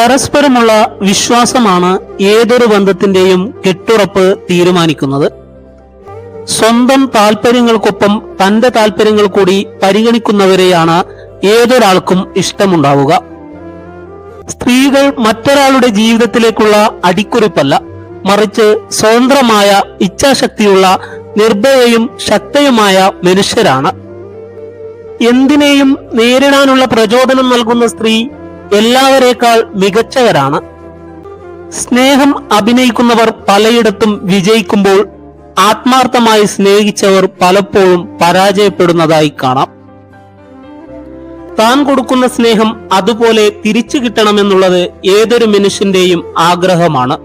പരസ്പരമുള്ള വിശ്വാസമാണ് ഏതൊരു ബന്ധത്തിന്റെയും കെട്ടുറപ്പ് തീരുമാനിക്കുന്നത്. സ്വന്തം താല്പര്യങ്ങൾക്കൊപ്പം തന്റെ താല്പര്യങ്ങൾ കൂടി പരിഗണിക്കുന്നവരെയാണ് ഏതൊരാൾക്കും ഇഷ്ടമുണ്ടാവുക. സ്ത്രീകൾ മറ്റൊരാളുടെ ജീവിതത്തിലേക്കുള്ള അടിക്കുറിപ്പല്ല, മറിച്ച് സ്വതന്ത്രമായ ഇച്ഛാശക്തിയുള്ള നിർഭയയും ശക്തയുമായ മനുഷ്യരാണ്. എന്തിനേയും നേരിടാനുള്ള പ്രചോദനം നൽകുന്ന സ്ത്രീ എല്ലാവരേക്കാൾ മികച്ചവരാണ്. സ്നേഹം അഭിനയിക്കുന്നവർ പലയിടത്തും വിജയിക്കുമ്പോൾ ആത്മാർത്ഥമായി സ്നേഹിച്ചവർ പലപ്പോഴും പരാജയപ്പെടുന്നതായി കാണാം. താൻ കൊടുക്കുന്ന സ്നേഹം അതുപോലെ തിരിച്ചു കിട്ടണമെന്നുള്ളത് ഏതൊരു മനുഷ്യന്റെയും ആഗ്രഹമാണ്.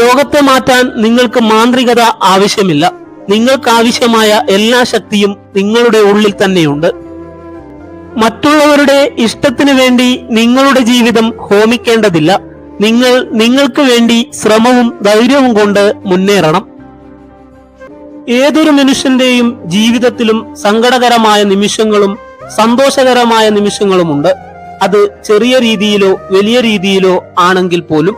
ലോകത്തെ മാറ്റാൻ നിങ്ങൾക്ക് മാന്ത്രികത ആവശ്യമില്ല. നിങ്ങൾക്കാവശ്യമായ എല്ലാ ശക്തിയും നിങ്ങളുടെ ഉള്ളിൽ തന്നെയുണ്ട്. മറ്റുള്ളവരുടെ ഇഷ്ടത്തിനു വേണ്ടി നിങ്ങളുടെ ജീവിതം ഹോമിക്കേണ്ടതില്ല. നിങ്ങൾ നിങ്ങൾക്ക് വേണ്ടി ശ്രമവും ധൈര്യവും കൊണ്ട് മുന്നേറണം. ഏതൊരു മനുഷ്യന്റെയും ജീവിതത്തിലും സങ്കടകരമായ നിമിഷങ്ങളും സന്തോഷകരമായ നിമിഷങ്ങളുമുണ്ട്. അത് ചെറിയ രീതിയിലോ വലിയ രീതിയിലോ ആണെങ്കിൽ പോലും.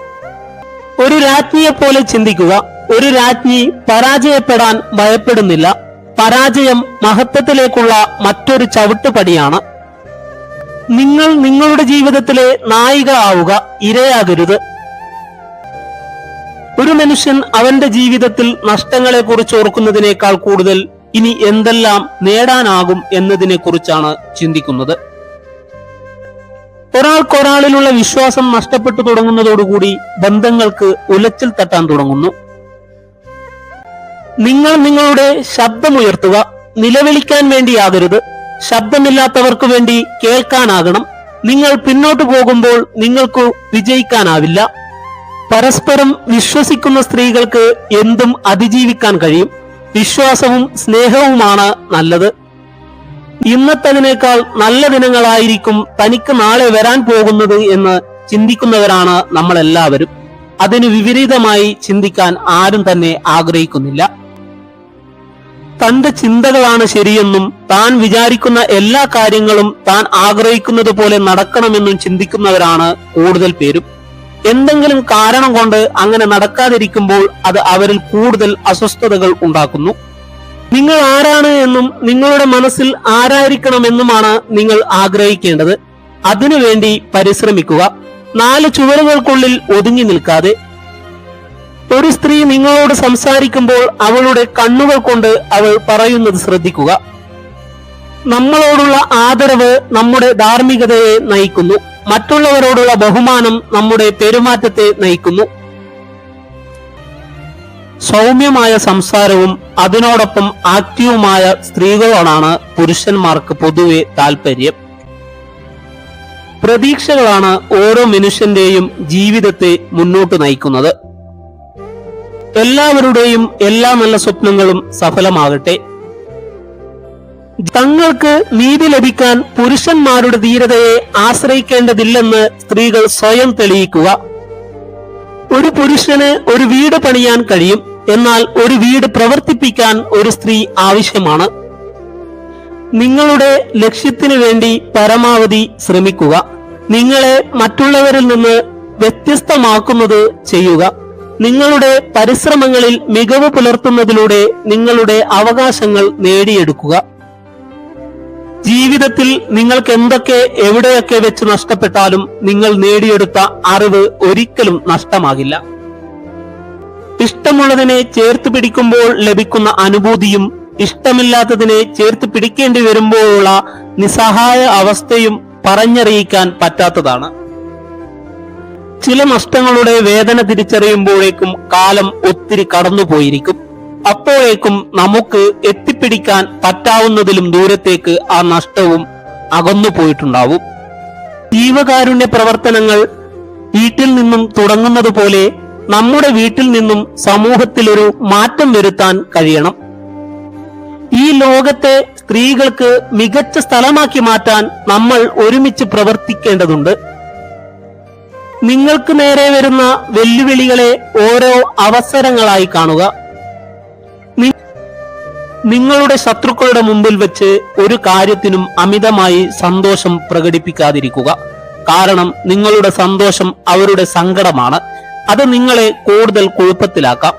ഒരു രാജ്ഞിയെ പോലെ ചിന്തിക്കുക. ഒരു രാജ്ഞി പരാജയപ്പെടാൻ ഭയപ്പെടുന്നില്ല. പരാജയം മഹത്വത്തിലേക്കുള്ള മറ്റൊരു ചവിട്ടുപടിയാണ്. നിങ്ങൾ നിങ്ങളുടെ ജീവിതത്തിലെ നായിക ആവുക, ഇരയാകരുത്. ഒരു മനുഷ്യൻ അവന്റെ ജീവിതത്തിൽ നഷ്ടങ്ങളെ കുറിച്ച് ഓർക്കുന്നതിനേക്കാൾ കൂടുതൽ ഇനി എന്തെല്ലാം നേടാനാകും എന്നതിനെ കുറിച്ചാണ് ചിന്തിക്കുന്നത്. ഒരാൾക്കൊരാളിലുള്ള വിശ്വാസം നഷ്ടപ്പെട്ടു തുടങ്ങുന്നതോടുകൂടി ബന്ധങ്ങൾക്ക് ഉലച്ചിൽ തട്ടാൻ തുടങ്ങുന്നു. നിങ്ങൾ നിങ്ങളുടെ ശബ്ദമുയർത്തുക. നിലവിളിക്കാൻ വേണ്ടിയാകരുത്, ശബ്ദമില്ലാത്തവർക്ക് വേണ്ടി കേൾക്കാനാകണം. നിങ്ങൾ പിന്നോട്ട് പോകുമ്പോൾ നിങ്ങൾക്ക് വിജയിക്കാനാവില്ല. പരസ്പരം വിശ്വസിക്കുന്ന സ്ത്രീകൾക്ക് എന്തും അതിജീവിക്കാൻ കഴിയും. വിശ്വാസവും സ്നേഹവുമാണ് നല്ലത്. ഇന്നത്തതിനേക്കാൾ നല്ല ദിനങ്ങളായിരിക്കും തനിക്ക് നാളെ വരാൻ പോകുന്നത് എന്ന് ചിന്തിക്കുന്നവരാണ് നമ്മളെല്ലാവരും. അതിനു വിപരീതമായി ചിന്തിക്കാൻ ആരും തന്നെ ആഗ്രഹിക്കുന്നില്ല. തന്റെ ചിന്തകളാണ് ശരിയെന്നും താൻ വിചാരിക്കുന്ന എല്ലാ കാര്യങ്ങളും താൻ ആഗ്രഹിക്കുന്നത് പോലെ നടക്കണമെന്നും ചിന്തിക്കുന്നവരാണ് കൂടുതൽ പേരും. എന്തെങ്കിലും കാരണം കൊണ്ട് അങ്ങനെ നടക്കാതിരിക്കുമ്പോൾ അത് അവരിൽ കൂടുതൽ അസ്വസ്ഥതകൾ ഉണ്ടാക്കുന്നു. നിങ്ങൾ ആരാണ് എന്നും നിങ്ങളുടെ മനസ്സിൽ ആരായിരിക്കണമെന്നുമാണ് നിങ്ങൾ ആഗ്രഹിക്കേണ്ടത്. അതിനുവേണ്ടി പരിശ്രമിക്കുക. 4 ചുവരുകൾക്കുള്ളിൽ ഒതുങ്ങി നിൽക്കാതെ. ഒരു സ്ത്രീ നിങ്ങളോട് സംസാരിക്കുമ്പോൾ അവളുടെ കണ്ണുകൾ കൊണ്ട് അവൾ പറയുന്നത് ശ്രദ്ധിക്കുക. നമ്മളോടുള്ള ആദരവ് നമ്മുടെ ധാർമ്മികതയെ നയിക്കുന്നു. മറ്റുള്ളവരോടുള്ള ബഹുമാനം നമ്മുടെ പെരുമാറ്റത്തെ നയിക്കുന്നു. സൗമ്യമായ സംസാരവും അതിനോടൊപ്പം ആക്റ്റീവുമായ സ്ത്രീകളോടാണ് പുരുഷന്മാർക്ക് പൊതുവെ താല്പര്യം. പ്രതീക്ഷകളാണ് ഓരോ മനുഷ്യന്റെയും ജീവിതത്തെ മുന്നോട്ട് നയിക്കുന്നത്. എല്ലാവരുടെയും എല്ലാ നല്ല സ്വപ്നങ്ങളും സഫലമാകട്ടെ. തങ്ങൾക്ക് നീതി ലഭിക്കാൻ പുരുഷന്മാരുടെ ധീരതയെ ആശ്രയിക്കേണ്ടതില്ലെന്ന് സ്ത്രീകൾ സ്വയം തെളിയിക്കുക. ഒരു പുരുഷന് ഒരു വീട് പണിയാൻ കഴിയും, എന്നാൽ ഒരു വീട് പ്രവർത്തിപ്പിക്കാൻ ഒരു സ്ത്രീ ആവശ്യമാണ്. നിങ്ങളുടെ ലക്ഷ്യത്തിനു വേണ്ടി പരമാവധി ശ്രമിക്കുക. നിങ്ങളെ മറ്റുള്ളവരിൽ നിന്ന് വ്യത്യസ്തമാക്കുന്നത് ചെയ്യുക. നിങ്ങളുടെ പരിശ്രമങ്ങളിൽ മികവ് പുലർത്തുന്നതിലൂടെ നിങ്ങളുടെ അവകാശങ്ങൾ നേടിയെടുക്കുക. ജീവിതത്തിൽ നിങ്ങൾക്ക് എന്തൊക്കെ എവിടെയൊക്കെ വെച്ച് നഷ്ടപ്പെട്ടാലും നിങ്ങൾ നേടിയെടുത്ത അറിവ് ഒരിക്കലും നഷ്ടമാകില്ല. ഇഷ്ടമുള്ളതിനെ ചേർത്ത് പിടിക്കുമ്പോൾ ലഭിക്കുന്ന അനുഭൂതിയും ഇഷ്ടമില്ലാത്തതിനെ ചേർത്ത് പിടിക്കേണ്ടി വരുമ്പോഴുള്ള നിസ്സഹായ അവസ്ഥയും പറഞ്ഞറിയിക്കാൻ പറ്റാത്തതാണ്. ചില നഷ്ടങ്ങളുടെ വേദന തിരിച്ചറിയുമ്പോഴേക്കും കാലം ഒത്തിരി കടന്നുപോയിരിക്കും. അപ്പോഴേക്കും നമുക്ക് എത്തിപ്പിടിക്കാൻ പറ്റാവുന്നതിലും ദൂരത്തേക്ക് ആ നഷ്ടവും അകന്നു പോയിട്ടുണ്ടാവും. ജീവകാരുണ്യ പ്രവർത്തനങ്ങൾ വീട്ടിൽ നിന്നും തുടങ്ങുന്നത് പോലെ നമ്മുടെ വീട്ടിൽ നിന്നും സമൂഹത്തിലൊരു മാറ്റം വരുത്താൻ കഴിയണം. ഈ ലോകത്തെ സ്ത്രീകൾക്ക് മികച്ച സ്ഥലമാക്കി മാറ്റാൻ നമ്മൾ ഒരുമിച്ച് പ്രവർത്തിക്കേണ്ടതുണ്ട്. നിങ്ങൾക്ക് നേരെ വരുന്ന വെല്ലുവിളികളെ ഓരോ അവസരങ്ങളായി കാണുക. നിങ്ങളുടെ ശത്രുക്കളുടെ മുമ്പിൽ വെച്ച് ഒരു കാര്യത്തിനും അമിതമായി സന്തോഷം പ്രകടിപ്പിക്കാതിരിക്കുക. കാരണം നിങ്ങളുടെ സന്തോഷം അവരുടെ സങ്കടമാണ്. അത് നിങ്ങളെ കൂടുതൽ കുഴപ്പത്തിലാക്കാം.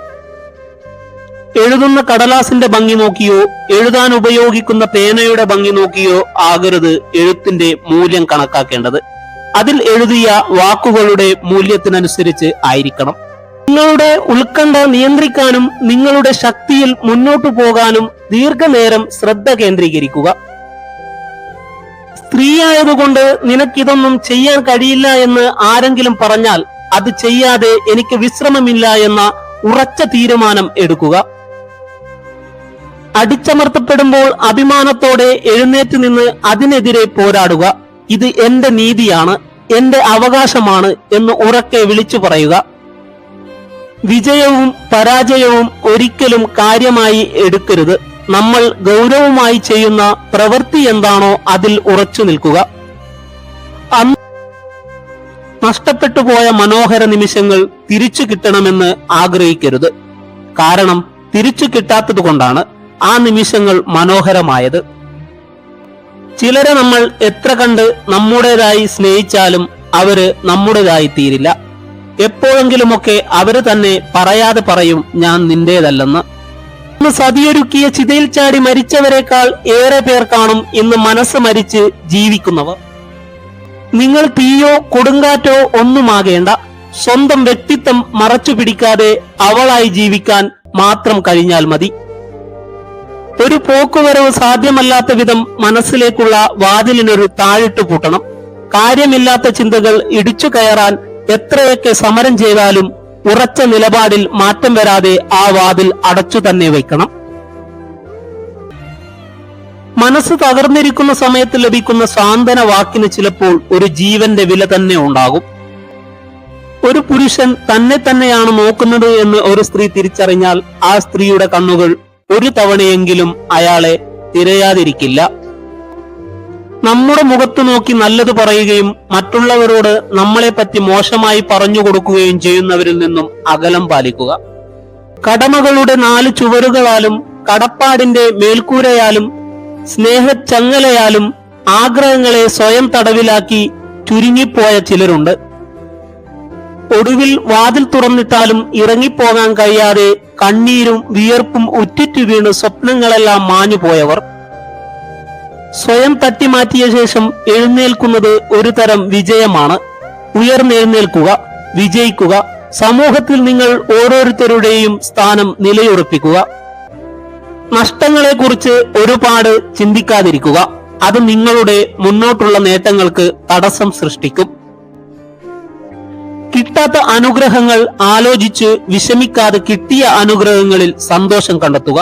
എഴുതുന്ന കടലാസിന്റെ ഭംഗി നോക്കിയോ എഴുതാൻ ഉപയോഗിക്കുന്ന പേനയുടെ ഭംഗി നോക്കിയോ ആകരുത് എഴുത്തിന്റെ മൂല്യം കണക്കാക്കേണ്ടത്. അതിൽ എഴുതിയ വാക്കുകളുടെ മൂല്യത്തിനനുസരിച്ച് ആയിരിക്കണം. നിങ്ങളുടെ ഉത്കണ്ഠ നിയന്ത്രിക്കാനും നിങ്ങളുടെ ശക്തിയിൽ മുന്നോട്ടു പോകാനും ദീർഘനേരം ശ്രദ്ധ കേന്ദ്രീകരിക്കുക. സ്ത്രീയായതുകൊണ്ട് നിനക്കിതൊന്നും ചെയ്യാൻ കഴിയില്ല എന്ന് ആരെങ്കിലും പറഞ്ഞാൽ അത് ചെയ്യാതെ എനിക്ക് വിശ്രമമില്ല എന്ന ഉറച്ച തീരുമാനം എടുക്കുക. അടിച്ചമർത്തപ്പെടുമ്പോൾ അഭിമാനത്തോടെ എഴുന്നേറ്റ് നിന്ന് അതിനെതിരെ പോരാടുക. ഇത് എന്റെ നീതിയാണ്, എന്റെ അവകാശമാണ് എന്ന് ഉറക്കെ വിളിച്ചു പറയുക. വിജയവും പരാജയവും ഒരിക്കലും കാര്യമായി എടുക്കരുത്. നമ്മൾ ഗൗരവമായി ചെയ്യുന്ന പ്രവൃത്തി എന്താണോ അതിൽ ഉറച്ചു നിൽക്കുക. നഷ്ടപ്പെട്ടു പോയ മനോഹര നിമിഷങ്ങൾ തിരിച്ചു കിട്ടണമെന്ന് ആഗ്രഹിക്കരുത്. കാരണം തിരിച്ചു കിട്ടാത്തത് കൊണ്ടാണ് ആ നിമിഷങ്ങൾ മനോഹരമായത്. ചിലരെ നമ്മൾ എത്ര കണ്ട് നമ്മുടേതായി സ്നേഹിച്ചാലും അവര് നമ്മുടേതായി തീരില്ല. എപ്പോഴെങ്കിലുമൊക്കെ അവര് തന്നെ പറയാതെ പറയും ഞാൻ നിന്റേതല്ലെന്ന്. ഇന്ന് സതിയൊരുക്കിയ ചിതയിൽ ചാടി മരിച്ചവരെക്കാൾ ഏറെ പേർ കാണും ഇന്ന് മനസ്സ് മരിച്ച് ജീവിക്കുന്നവർ. നിങ്ങൾ തീയോ കൊടുങ്കാറ്റോ ഒന്നുമാകേണ്ട. സ്വന്തം വ്യക്തിത്വം മറച്ചു പിടിക്കാതെ അവളായി ജീവിക്കാൻ മാത്രം കഴിഞ്ഞാൽ മതി. ഒരു പോക്കുവരവ് സാധ്യമല്ലാത്ത വിധം മനസ്സിലേക്കുള്ള വാതിലിനൊരു താഴിട്ട് പൂട്ടണം. കാര്യമില്ലാത്ത ചിന്തകൾ ഇടിച്ചു കയറാൻ എത്രയൊക്കെ സമരം ചെയ്താലും ഉറച്ച നിലപാടിൽ മാറ്റം വരാതെ ആ വാതിൽ അടച്ചു തന്നെ വയ്ക്കണം. മനസ്സ് തകർന്നിരിക്കുന്ന സമയത്ത് ലഭിക്കുന്ന സാന്ത്വന വാക്കിന് ചിലപ്പോൾ ഒരു ജീവന്റെ വില തന്നെ ഉണ്ടാകും. ഒരു പുരുഷൻ തന്നെ തന്നെയാണ് നോക്കുന്നത് എന്ന് ഒരു സ്ത്രീ തിരിച്ചറിഞ്ഞാൽ ആ സ്ത്രീയുടെ കണ്ണുകൾ ഒരു തവണയെങ്കിലും അയാളെ തിരയാതിരിക്കില്ല. നമ്മുടെ മുഖത്ത് നോക്കി നല്ലത് പറയുകയും മറ്റുള്ളവരോട് നമ്മളെപ്പറ്റി മോശമായി പറഞ്ഞു കൊടുക്കുകയും ചെയ്യുന്നവരിൽ നിന്നും അകലം പാലിക്കുക. കടമകളുടെ 4 ചുവരുകളാലും കടപ്പാടിന്റെ മേൽക്കൂരയാലും സ്നേഹച്ചങ്ങലയാലും ആഗ്രഹങ്ങളെ സ്വയം തടവിലാക്കി ചുരുങ്ങിപ്പോയ ചിലരുണ്ട്. ഒടുവിൽ വാതിൽ തുറന്നിട്ടാലും ഇറങ്ങിപ്പോകാൻ കഴിയാതെ കണ്ണീരും വിയർപ്പും ഉറ്റിറ്റു വീണ് സ്വപ്നങ്ങളെല്ലാം മാഞ്ഞുപോയവർ. സ്വയം തട്ടിമാറ്റിയ ശേഷം എഴുന്നേൽക്കുന്നത് ഒരു തരം വിജയമാണ്. ഉയർന്നെഴുന്നേൽക്കുക, വിജയിക്കുക. സമൂഹത്തിൽ നിങ്ങൾ ഓരോരുത്തരുടെയും സ്ഥാനം നിലയുറപ്പിക്കുക. നഷ്ടങ്ങളെക്കുറിച്ച് ഒരുപാട് ചിന്തിക്കാതിരിക്കുക. അത് നിങ്ങളുടെ മുന്നോട്ടുള്ള നേട്ടങ്ങൾക്ക് തടസ്സം സൃഷ്ടിക്കും. കിട്ടാത്ത അനുഗ്രഹങ്ങൾ ആലോചിച്ച് വിഷമിക്കാതെ കിട്ടിയ അനുഗ്രഹങ്ങളിൽ സന്തോഷം കണ്ടെത്തുക.